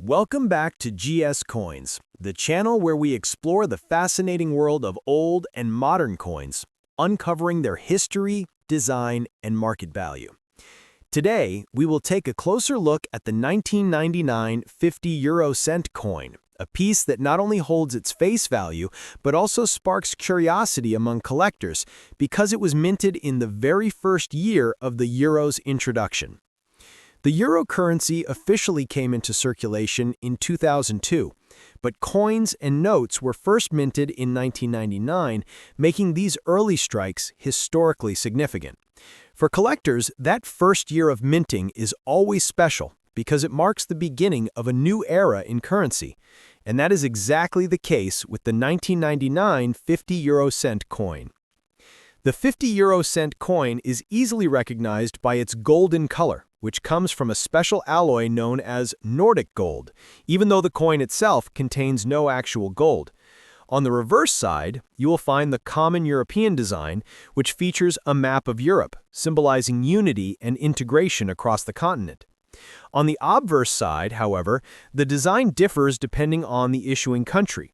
Welcome back to GS Coins, the channel where we explore the fascinating world of old and modern coins, uncovering their history, design, and market value. Today, we will take a closer look at the 1999 50 € coin, a piece that not only holds its face value, but also sparks curiosity among collectors because it was minted in the very first year of the euro's introduction. The euro currency officially came into circulation in 2002, but coins and notes were first minted in 1999, making these early strikes historically significant. For collectors, that first year of minting is always special because it marks the beginning of a new era in currency, and that is exactly the case with the 1999 50 € coin. The 50 € coin is easily recognized by its golden color, which comes from a special alloy known as Nordic gold, even though the coin itself contains no actual gold. On the reverse side, you will find the common European design, which features a map of Europe, symbolizing unity and integration across the continent. On the obverse side, however, the design differs depending on the issuing country.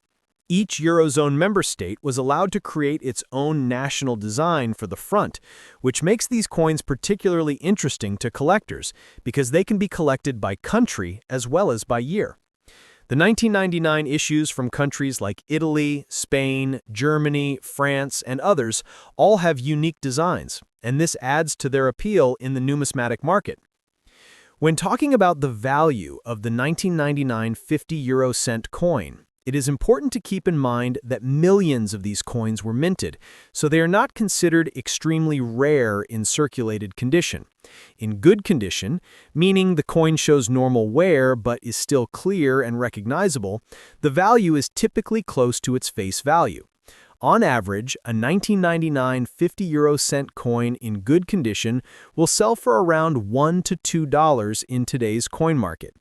Each Eurozone member state was allowed to create its own national design for the front, which makes these coins particularly interesting to collectors because they can be collected by country as well as by year. The 1999 issues from countries like Italy, Spain, Germany, France, and others all have unique designs, and this adds to their appeal in the numismatic market. When talking about the value of the 1999 50 € coin, it is important to keep in mind that millions of these coins were minted, so they are not considered extremely rare in circulated condition. In good condition, meaning the coin shows normal wear but is still clear and recognizable, the value is typically close to its face value. On average, a 1999 50 € coin in good condition will sell for around $1 to $2 in today's coin market.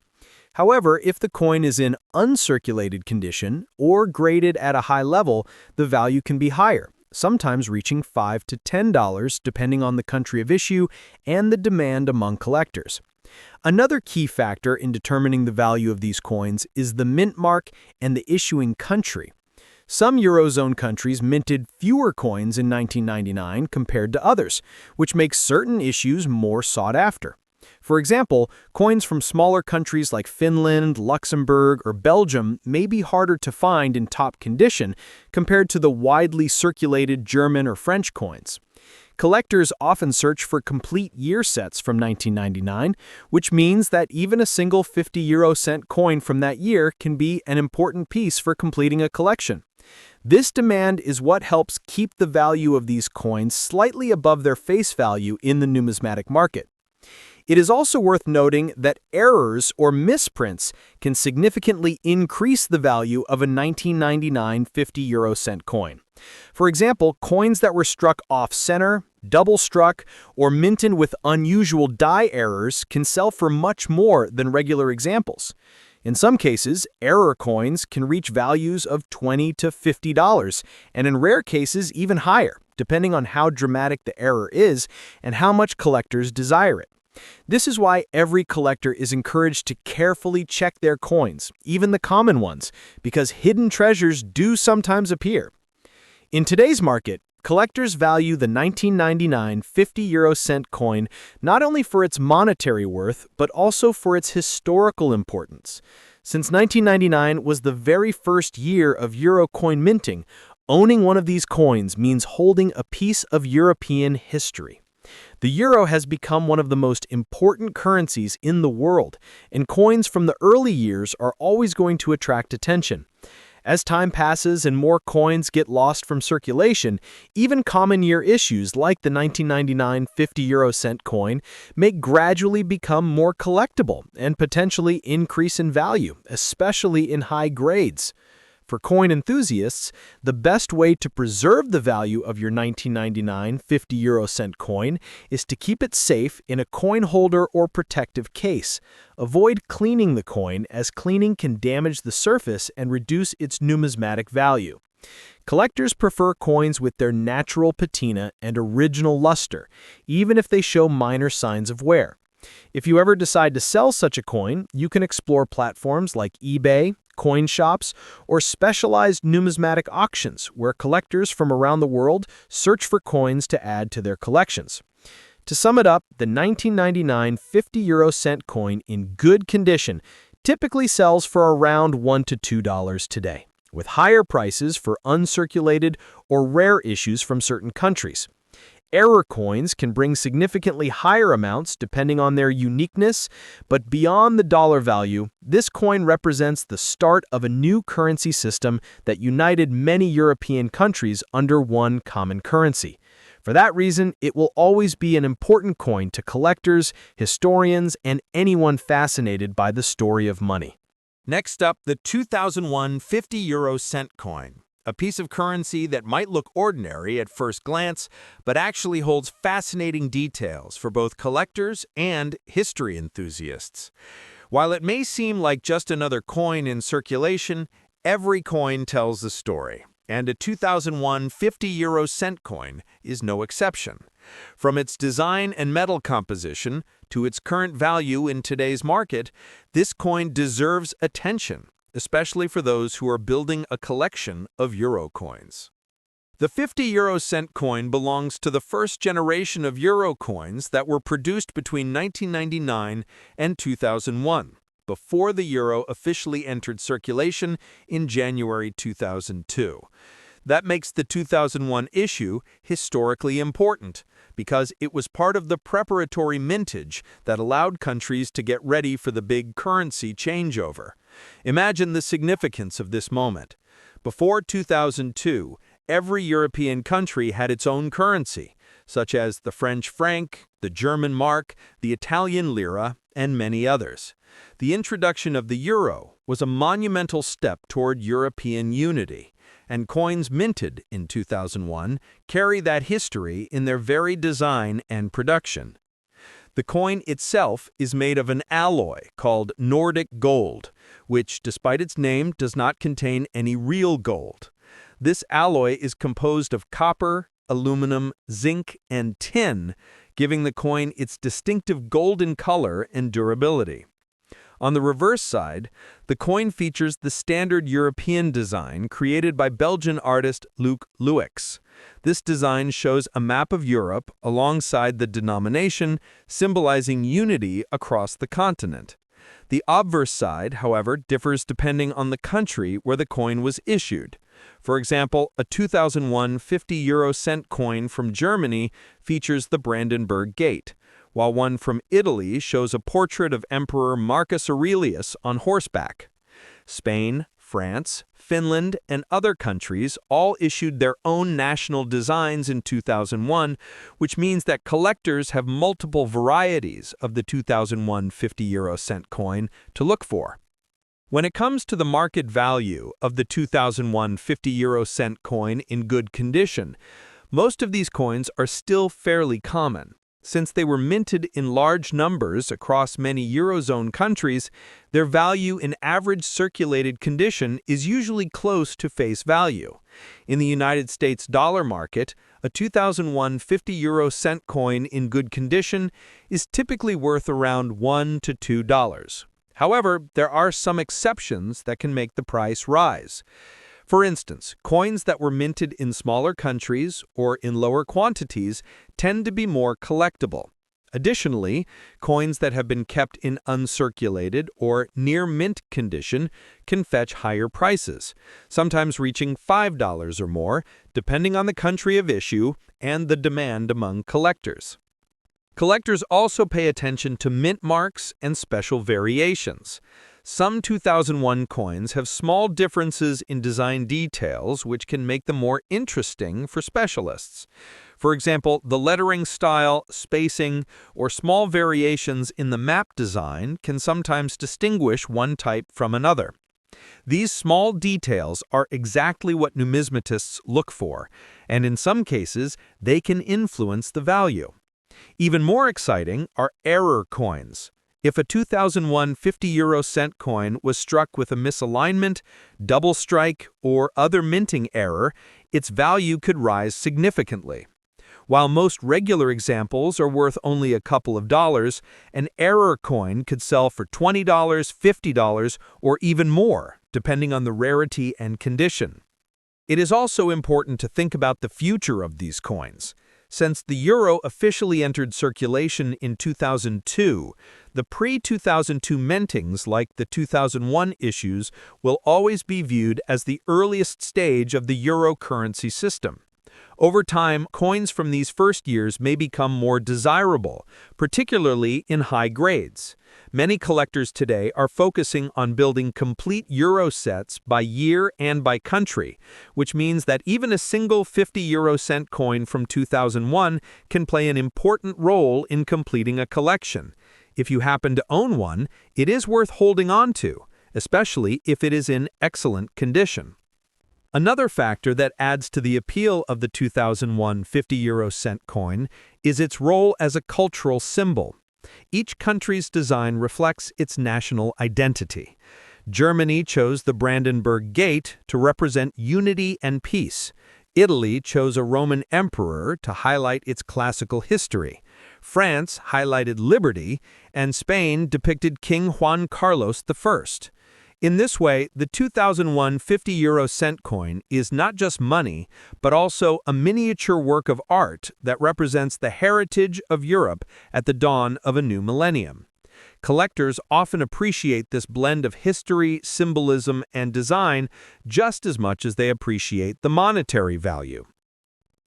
However, if the coin is in uncirculated condition or graded at a high level, the value can be higher, sometimes reaching $5 to $10 depending on the country of issue and the demand among collectors. Another key factor in determining the value of these coins is the mint mark and the issuing country. Some Eurozone countries minted fewer coins in 1999 compared to others, which makes certain issues more sought after. For example, coins from smaller countries like Finland, Luxembourg, or Belgium may be harder to find in top condition compared to the widely circulated German or French coins. Collectors often search for complete year sets from 1999, which means that even a single 50 € coin from that year can be an important piece for completing a collection. This demand is what helps keep the value of these coins slightly above their face value in the numismatic market. It is also worth noting that errors or misprints can significantly increase the value of a 1999 50 € coin. For example, coins that were struck off-center, double-struck, or minted with unusual die errors can sell for much more than regular examples. In some cases, error coins can reach values of $20 to $50, and in rare cases even higher, depending on how dramatic the error is and how much collectors desire it. This is why every collector is encouraged to carefully check their coins, even the common ones, because hidden treasures do sometimes appear. In today's market, collectors value the 1999 50 € coin not only for its monetary worth, but also for its historical importance. Since 1999 was the very first year of euro coin minting, owning one of these coins means holding a piece of European history. The euro has become one of the most important currencies in the world, and coins from the early years are always going to attract attention. As time passes and more coins get lost from circulation, even common year issues like the 1999 50 € coin may gradually become more collectible and potentially increase in value, especially in high grades. For coin enthusiasts, the best way to preserve the value of your 1999 50 € coin is to keep it safe in a coin holder or protective case. Avoid cleaning the coin, as cleaning can damage the surface and reduce its numismatic value. Collectors prefer coins with their natural patina and original luster, even if they show minor signs of wear. If you ever decide to sell such a coin, you can explore platforms like eBay, coin shops, or specialized numismatic auctions where collectors from around the world search for coins to add to their collections. To sum it up, the 1999 50 € coin in good condition typically sells for around $1 to $2 today, with higher prices for uncirculated or rare issues from certain countries. Error coins can bring significantly higher amounts depending on their uniqueness, but beyond the dollar value, this coin represents the start of a new currency system that united many European countries under one common currency. For that reason, it will always be an important coin to collectors, historians, and anyone fascinated by the story of money. Next up, the 2001 50 € coin. A piece of currency that might look ordinary at first glance, but actually holds fascinating details for both collectors and history enthusiasts. While it may seem like just another coin in circulation, every coin tells a story, and a 2001 50 € coin is no exception. From its design and metal composition to its current value in today's market, this coin deserves attention, especially for those who are building a collection of euro coins. The 50 € coin belongs to the first generation of euro coins that were produced between 1999 and 2001, before the euro officially entered circulation in January 2002. That makes the 2001 issue historically important because it was part of the preparatory mintage that allowed countries to get ready for the big currency changeover. Imagine the significance of this moment. Before 2002, every European country had its own currency, such as the French franc, the German mark, the Italian lira, and many others. The introduction of the euro was a monumental step toward European unity, and coins minted in 2001 carry that history in their very design and production. The coin itself is made of an alloy called Nordic gold, which, despite its name, does not contain any real gold. This alloy is composed of copper, aluminum, zinc, and tin, giving the coin its distinctive golden color and durability. On the reverse side, the coin features the standard European design created by Belgian artist Luc Luix. This design shows a map of Europe alongside the denomination, symbolizing unity across the continent. The obverse side, however, differs depending on the country where the coin was issued. For example, a 2001 50 € coin from Germany features the Brandenburg Gate, while one from Italy shows a portrait of Emperor Marcus Aurelius on horseback. Spain, France, Finland, and other countries all issued their own national designs in 2001, which means that collectors have multiple varieties of the 2001 50 € coin to look for. When it comes to the market value of the 2001 50 € coin in good condition, most of these coins are still fairly common. Since they were minted in large numbers across many Eurozone countries, their value in average circulated condition is usually close to face value. In the United States dollar market, a 2001 50 € coin in good condition is typically worth around $1 to $2. However, there are some exceptions that can make the price rise. For instance, coins that were minted in smaller countries or in lower quantities tend to be more collectible. Additionally, coins that have been kept in uncirculated or near mint condition can fetch higher prices, sometimes reaching $5 or more, depending on the country of issue and the demand among collectors. Collectors also pay attention to mint marks and special variations. Some 2001 coins have small differences in design details which can make them more interesting for specialists. For example, the lettering style, spacing, or small variations in the map design can sometimes distinguish one type from another. These small details are exactly what numismatists look for, and in some cases, they can influence the value. Even more exciting are error coins. If a 2001 50 € coin was struck with a misalignment, double strike, or other minting error, its value could rise significantly. While most regular examples are worth only a couple of dollars, an error coin could sell for $20, $50, or even more, depending on the rarity and condition. It is also important to think about the future of these coins. Since the euro officially entered circulation in 2002, the pre-2002 mintings, like the 2001 issues, will always be viewed as the earliest stage of the euro currency system. Over time, coins from these first years may become more desirable, particularly in high grades. Many collectors today are focusing on building complete euro sets by year and by country, which means that even a single 50-euro-cent coin from 2001 can play an important role in completing a collection. If you happen to own one, it is worth holding on to, especially if it is in excellent condition. Another factor that adds to the appeal of the 2001 50-euro-cent coin is its role as a cultural symbol. Each country's design reflects its national identity. Germany chose the Brandenburg Gate to represent unity and peace. Italy chose a Roman emperor to highlight its classical history. France highlighted liberty, and Spain depicted King Juan Carlos I. In this way, the 2001 50-euro-cent coin is not just money, but also a miniature work of art that represents the heritage of Europe at the dawn of a new millennium. Collectors often appreciate this blend of history, symbolism, and design just as much as they appreciate the monetary value.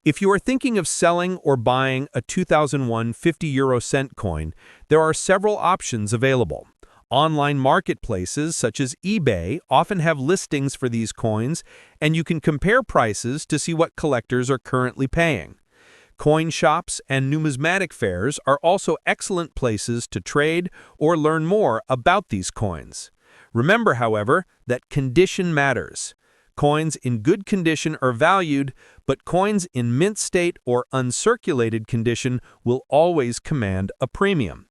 If you are thinking of selling or buying a 2001 50-euro-cent coin, there are several options available. Online marketplaces such as eBay often have listings for these coins, and you can compare prices to see what collectors are currently paying. Coin shops and numismatic fairs are also excellent places to trade or learn more about these coins. Remember, however, that condition matters. Coins in good condition are valued, but coins in mint state or uncirculated condition will always command a premium.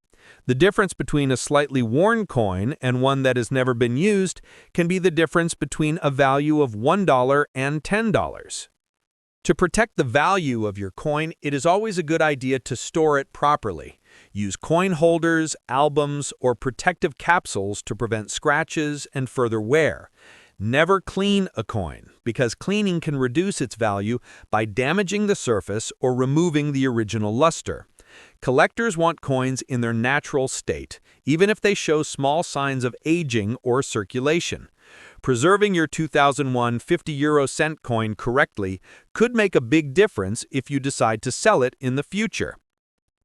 The difference between a slightly worn coin and one that has never been used can be the difference between a value of $1 and $10. To protect the value of your coin, it is always a good idea to store it properly. Use coin holders, albums, or protective capsules to prevent scratches and further wear. Never clean a coin, because cleaning can reduce its value by damaging the surface or removing the original luster. Collectors want coins in their natural state, even if they show small signs of aging or circulation. Preserving your 2001 50-euro-cent coin correctly could make a big difference if you decide to sell it in the future.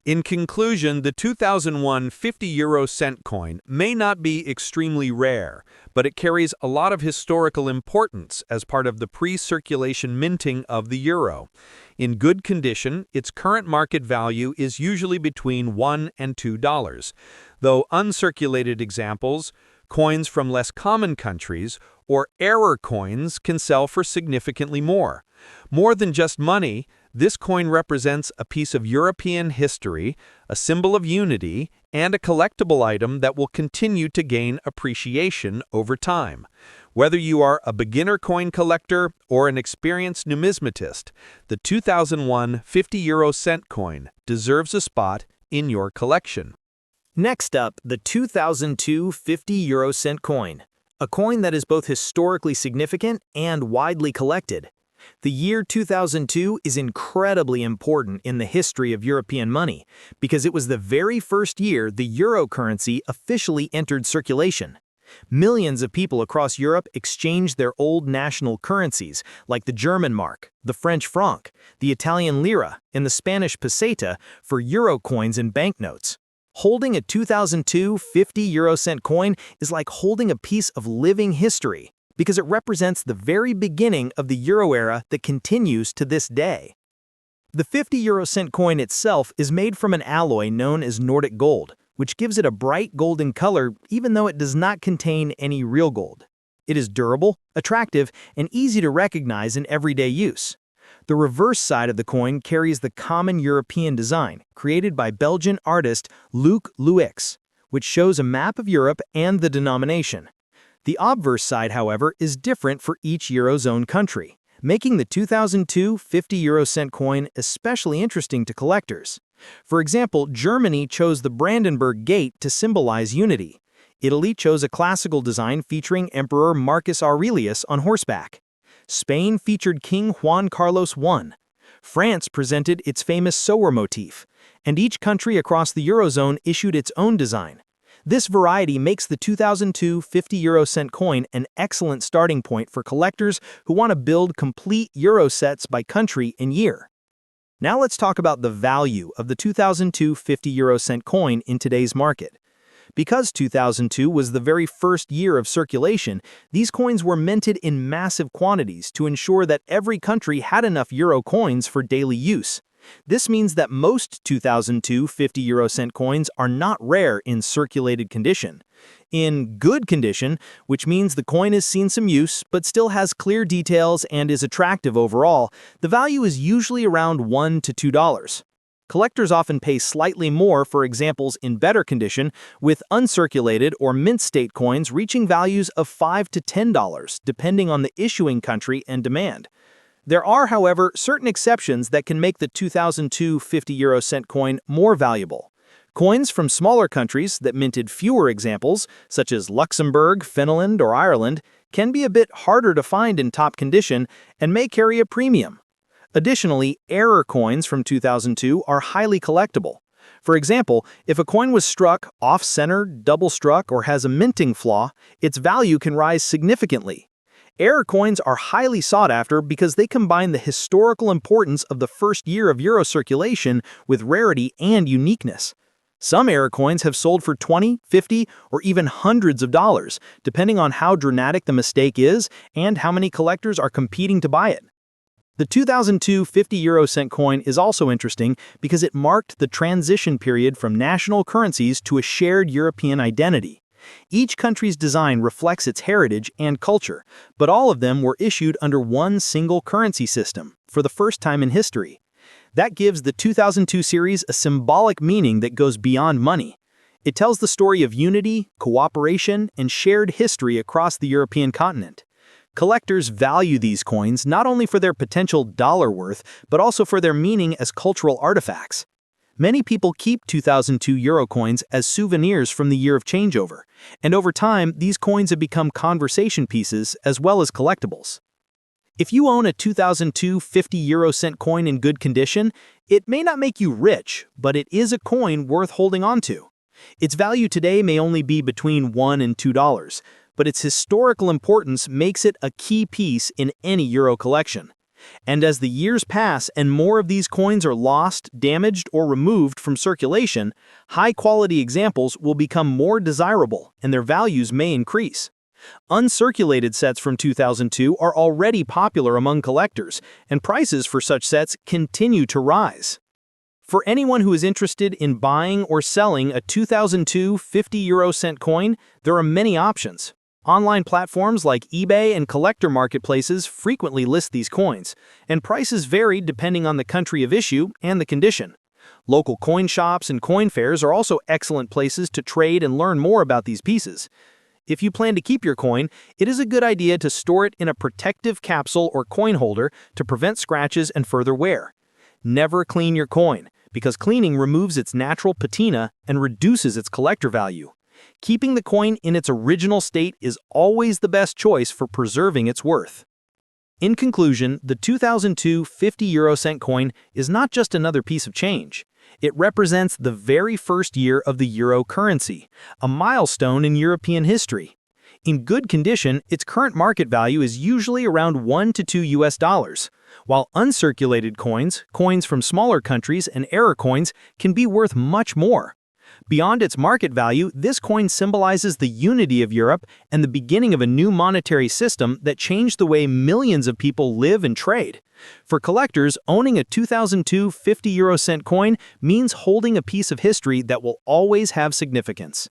In conclusion, the 2001 50-euro-cent coin may not be extremely rare, but it carries a lot of historical importance as part of the pre-circulation minting of the euro. In good condition, its current market value is usually between $1 and $2, though uncirculated examples, coins from less common countries, or error coins can sell for significantly more. More than just money, this coin represents a piece of European history, a symbol of unity, and a collectible item that will continue to gain appreciation over time. Whether you are a beginner coin collector or an experienced numismatist, the 2001 50-euro-cent coin deserves a spot in your collection. Next up, the 2002 50-euro-cent coin, a coin that is both historically significant and widely collected. The year 2002 is incredibly important in the history of European money because it was the very first year the euro currency officially entered circulation. Millions of people across Europe exchanged their old national currencies like the German mark, the French franc, the Italian lira, and the Spanish peseta for euro coins and banknotes. Holding a 2002 50-euro-cent coin is like holding a piece of living history, because it represents the very beginning of the euro era that continues to this day. The 50-euro-cent coin itself is made from an alloy known as Nordic gold, which gives it a bright golden color even though it does not contain any real gold. It is durable, attractive, and easy to recognize in everyday use. The reverse side of the coin carries the common European design, created by Belgian artist Luc Luix, which shows a map of Europe and the denomination. The obverse side, however, is different for each Eurozone country, making the 2002 50 € coin especially interesting to collectors. For example, Germany chose the Brandenburg Gate to symbolize unity. Italy chose a classical design featuring Emperor Marcus Aurelius on horseback. Spain featured King Juan Carlos I. France presented its famous sower motif, and each country across the Eurozone issued its own design. This variety makes the 2002 50 € coin an excellent starting point for collectors who want to build complete euro sets by country and year. Now let's talk about the value of the 2002 50 € coin in today's market. Because 2002 was the very first year of circulation, these coins were minted in massive quantities to ensure that every country had enough euro coins for daily use. This means that most 2002 50 € coins are not rare in circulated condition. In good condition, which means the coin has seen some use but still has clear details and is attractive overall, the value is usually around $1 to $2. Collectors often pay slightly more for examples in better condition, with uncirculated or mint state coins reaching values of $5 to $10, depending on the issuing country and demand. There are, however, certain exceptions that can make the 2002 50 € coin more valuable. Coins from smaller countries that minted fewer examples, such as Luxembourg, Finland, or Ireland, can be a bit harder to find in top condition and may carry a premium. Additionally, error coins from 2002 are highly collectible. For example, if a coin was struck, off-center, double-struck, or has a minting flaw, its value can rise significantly. Error coins are highly sought after because they combine the historical importance of the first year of euro circulation with rarity and uniqueness. Some error coins have sold for $20, $50, or even hundreds of dollars, depending on how dramatic the mistake is and how many collectors are competing to buy it. The 2002 50 € coin is also interesting because it marked the transition period from national currencies to a shared European identity. Each country's design reflects its heritage and culture, but all of them were issued under one single currency system for the first time in history. That gives the 2002 series a symbolic meaning that goes beyond money. It tells the story of unity, cooperation, and shared history across the European continent. Collectors value these coins not only for their potential dollar worth, but also for their meaning as cultural artifacts. Many people keep 2002 euro coins as souvenirs from the year of changeover, and over time, these coins have become conversation pieces as well as collectibles. If you own a 2002 50 € coin in good condition, it may not make you rich, but it is a coin worth holding on to. Its value today may only be between $1 and $2, but its historical importance makes it a key piece in any euro collection. And as the years pass and more of these coins are lost, damaged, or removed from circulation, high-quality examples will become more desirable and their values may increase. Uncirculated sets from 2002 are already popular among collectors, and prices for such sets continue to rise. For anyone who is interested in buying or selling a 2002 50 € coin, there are many options. Online platforms like eBay and collector marketplaces frequently list these coins, and prices vary depending on the country of issue and the condition. Local coin shops and coin fairs are also excellent places to trade and learn more about these pieces. If you plan to keep your coin, it is a good idea to store it in a protective capsule or coin holder to prevent scratches and further wear. Never clean your coin, because cleaning removes its natural patina and reduces its collector value. Keeping the coin in its original state is always the best choice for preserving its worth. In conclusion, the 2002 50 € coin is not just another piece of change. It represents the very first year of the euro currency, a milestone in European history. In good condition, its current market value is usually around $1 to $2, while uncirculated coins, coins from smaller countries, and error coins can be worth much more. Beyond its market value, this coin symbolizes the unity of Europe and the beginning of a new monetary system that changed the way millions of people live and trade. For collectors, owning a 2002 50 € coin means holding a piece of history that will always have significance.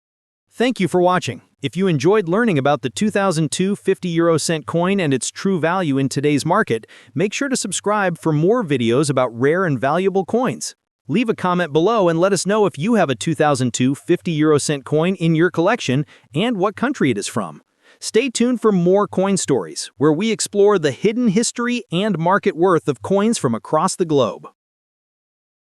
Thank you for watching. If you enjoyed learning about the 2002 50 € coin and its true value in today's market, make sure to subscribe for more videos about rare and valuable coins. Leave a comment below and let us know if you have a 2002 50 € coin in your collection and what country it is from. Stay tuned for more coin stories, where we explore the hidden history and market worth of coins from across the globe.